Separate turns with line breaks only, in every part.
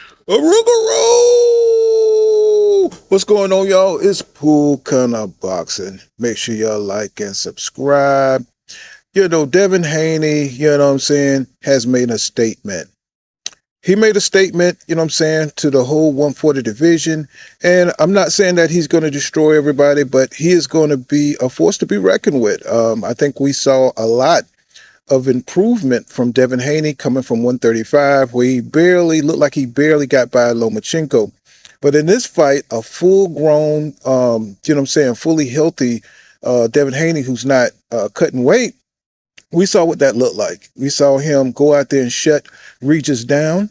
Arugaroo! What's going on, y'all? It's Pool Kinda Boxing. Make sure y'all like and subscribe. Devin Haney, what I'm saying, has made a statement. He made a statement, what I'm saying, to the whole 140 division. And I'm not saying that he's going to destroy everybody, but he is going to be a force to be reckoned with. I think we saw a lot of improvement from Devin Haney coming from 135, where he barely looked like he barely got by Lomachenko. But in this fight, a full grown, fully healthy Devin Haney, who's not cutting weight, we saw what that looked like. We saw him go out there and shut Regis down.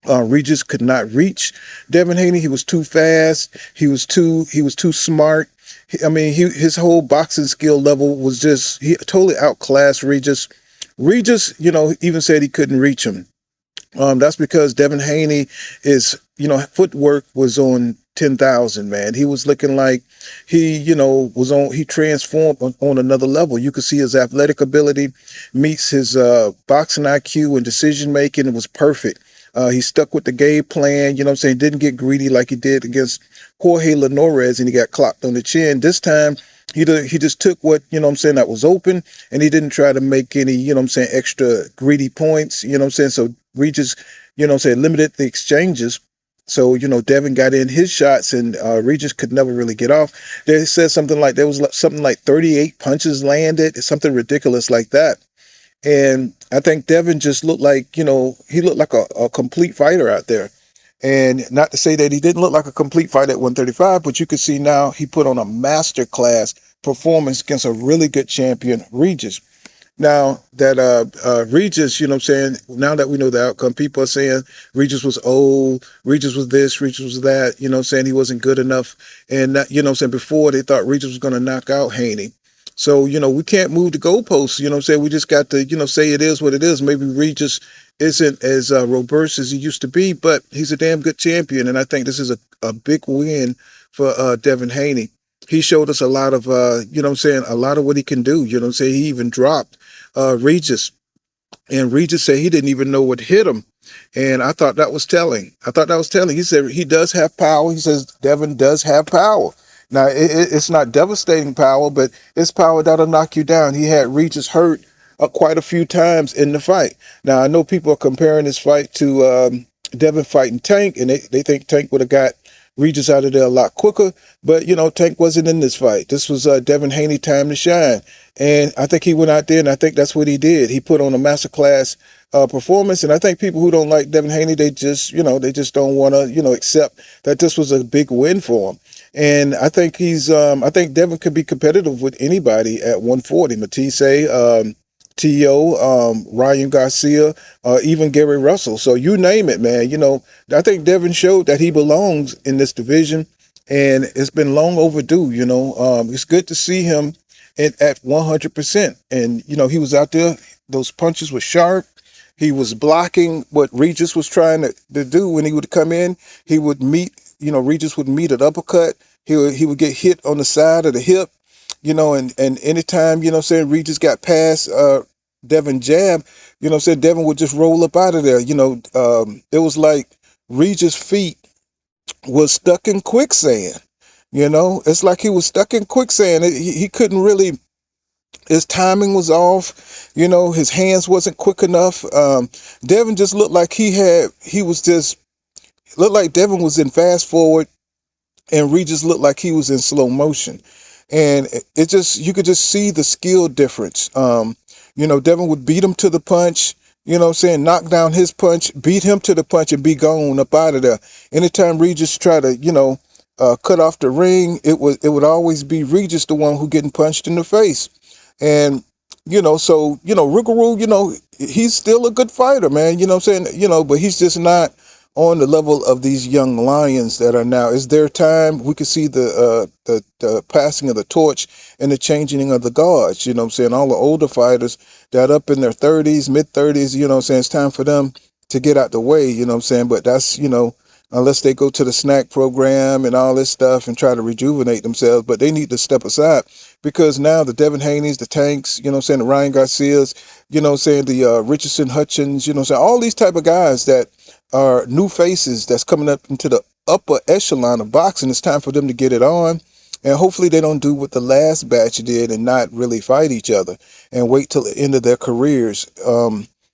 Regis could not reach Devin Haney. He was too fast. He was too smart. His whole boxing skill level was just he totally outclassed Regis. Regis, even said he couldn't reach him. That's because Devin Haney footwork was on 10,000, man. He was looking like he transformed on another level. You could see his athletic ability meets his boxing IQ and decision making. It was perfect. He stuck with the game plan, didn't get greedy like he did against Jorge Linares and he got clocked on the chin. This time, he just took what, that was open and he didn't try to make any, extra greedy points, So Regis, limited the exchanges. So, Devin got in his shots and Regis could never really get off. They said something like there was something like 38 punches landed, something ridiculous like that. And I think Devin just looked like, he looked like a complete fighter out there. And not to say that he didn't look like a complete fighter at 135, but you could see now he put on a masterclass performance against a really good champion, Regis. Now that Regis, now that we know the outcome, people are saying Regis was old, Regis was this, Regis was that, saying he wasn't good enough. And that, before they thought Regis was going to knock out Haney. So, we can't move the goalposts, we just got to, say it is what it is. Maybe Regis isn't as robust as he used to be, but he's a damn good champion. And I think this is a big win for Devin Haney. He showed us a lot of, a lot of what he can do. He even dropped Regis. And Regis said he didn't even know what hit him. And I thought that was telling. He said he does have power. He says Devin does have power. Now, it's not devastating power, but it's power that'll knock you down. He had Regis hurt quite a few times in the fight. Now, I know people are comparing this fight to Devin fighting Tank, and they think Tank would have got Regis out of there a lot quicker. But, Tank wasn't in this fight. This was Devin Haney time to shine. And I think he went out there, and I think that's what he did. He put on a masterclass performance. And I think people who don't like Devin Haney, they just don't want to, accept that this was a big win for him. And I think I think Devin could be competitive with anybody at 140. Matisse, T.O., Ryan Garcia, even Gary Russell. So you name it, man. I think Devin showed that he belongs in this division, and it's been long overdue. It's good to see him at 100%. And, he was out there. Those punches were sharp. He was blocking what Regis was trying to do when he would come in. He would meet, Regis would meet an uppercut. He would get hit on the side of the hip, and anytime, Regis got past Devin jab, Devin would just roll up out of there. It was like Regis' feet was stuck in quicksand. It's like he was stuck in quicksand. He couldn't really, his timing was off. His hands wasn't quick enough. Devin just looked like looked like Devin was in fast forward and Regis looked like he was in slow motion. And you could just see the skill difference. Devin would beat him to the punch, knock down his punch, beat him to the punch and be gone up out of there. Anytime Regis tried to, cut off the ring, it would always be Regis the one who getting punched in the face. And, Rougarou, he's still a good fighter, man, but he's just not on the level of these young lions that are now. It's their time. We could see the passing of the torch and the changing of the guards. All the older fighters that up in their 30s, mid 30s. It's time for them to get out the way. But that's unless they go to the snack program and all this stuff and try to rejuvenate themselves. But they need to step aside because now the Devin Haneys, the Tanks, the Ryan Garcias, the Richardson Hutchins, all these type of guys that are new faces that's coming up into the upper echelon of boxing. It's time for them to get it on. And hopefully they don't do what the last batch did and not really fight each other and wait till the end of their careers.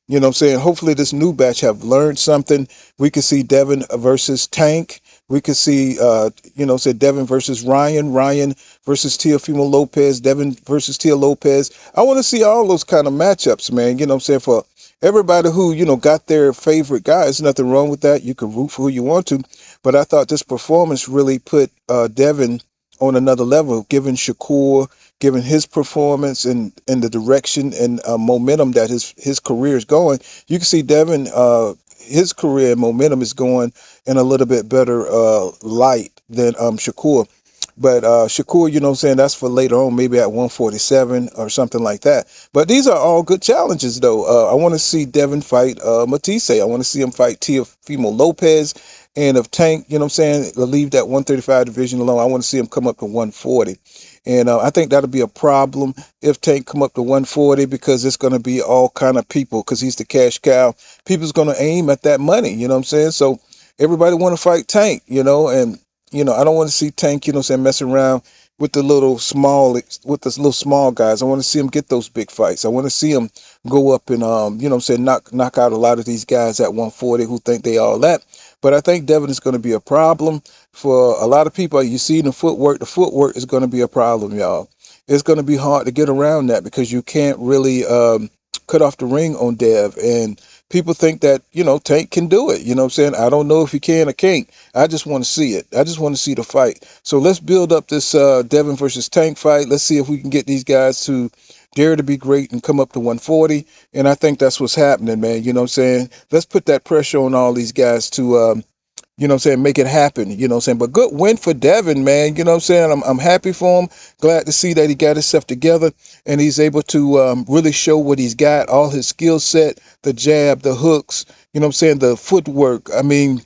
You know what I'm saying? Hopefully this new batch have learned something. We could see Devin versus Tank. We could see, say Devin versus Ryan, Ryan versus Teofimo Lopez, Devin versus Tia Lopez. I want to see all those kind of matchups, man. You know what I'm saying? For everybody who, got their favorite guy, there's nothing wrong with that. You can root for who you want to. But I thought this performance really put Devin on another level, given Shakur, given his performance and the direction and momentum that his career is going. You can see Devin, his career and momentum is going in a little bit better light than Shakur. But Shakur, you know what I'm saying, that's for later on, maybe at 147 or something like that. But these are all good challenges, though. I want to see Devin fight Matisse. I want to see him fight Teofimo Lopez. And if Tank, you know what I'm saying, leave that 135 division alone, I want to see him come up to 140. And I think that'll be a problem if Tank come up to 140 because it's going to be all kind of people because he's the cash cow. People's going to aim at that money, you know what I'm saying? So everybody want to fight Tank, and I don't want to see Tank, messing around with the little small guys. I want to see him get those big fights. I want to see him go up and knock out a lot of these guys at 140 who think they all that. But I think Devin is going to be a problem for a lot of people. You see the footwork is going to be a problem, y'all. It's going to be hard to get around that because you can't really cut off the ring on Dev. And people think that, Tank can do it. You know what I'm saying? I don't know if he can or can't. I just want to see it. I just want to see the fight. So let's build up this Devin versus Tank fight. Let's see if we can get these guys to dare to be great and come up to 140. And I think that's what's happening, man. You know what I'm saying? Let's put that pressure on all these guys to make it happen, But good win for Devin, man. You know what I'm saying? I'm happy for him. Glad to see that he got himself together and he's able to really show what he's got, all his skill set, the jab, the hooks, the footwork. I mean,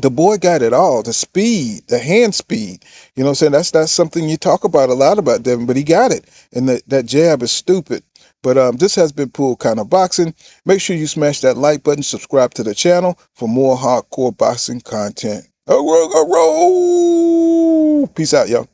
the boy got it all, the speed, the hand speed. You know what I'm saying? That's something you talk about a lot about Devin, but he got it. And that jab is stupid. But this has been Pool Kind of Boxing. Make sure you smash that like button, subscribe to the channel for more hardcore boxing content. Peace out, y'all.